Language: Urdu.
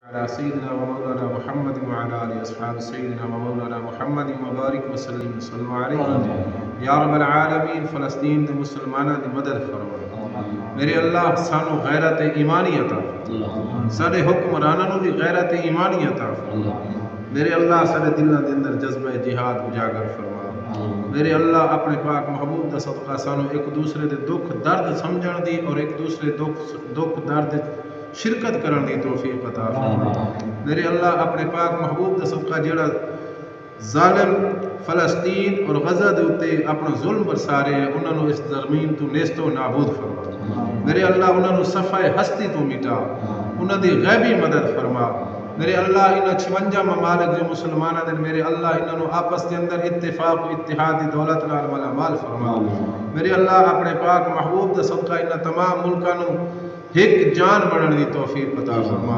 على سيدنا ومولانا محمد وعلى آله أصحاب سيدنا ومولانا محمد وبارك وسلم وسلم عليه یا رب العالمین فلسطین دے مسلمانہ دی مدد فرما میرے اللہ سانو غیرت ایمانی عطا فرما سارے حکمرانوں بھی غیرت ایمانی عطا فرما میرے اللہ سارے دلوں دے اندر جذبہ جہاد اجاگر فرما میرے اللہ اپنے پاک محبوب دا صدقہ سانو ایک دوسرے دے دکھ درد سمجھن دی اور ایک دوسرے دکھ درد شرکت کرن دی توفیق عطا فرما میرے اللہ اپنے پاک محبوب دا صدقہ جڑا ظالم فلسطین اور غزہ دے اتے اپنا ظلم برسارے انہوں نے اس زمین تو نیست و نابود فرما میرے اللہ انہوں نے صفحہ ہستی تو مٹا انہوں دی غیبی مدد فرما میرے اللہ انہوں 56 ممالک جو مسلمانہ دن میرے اللہ انہوں نے آپس کے اندر اتفاق و اتحادی دولت نال مالا مال فرما میرے اللہ اپنے پاک محبوب دا صدقہ انہوں تمام ملکانوں ایک جان بڑھن دی توفیق عطا فرما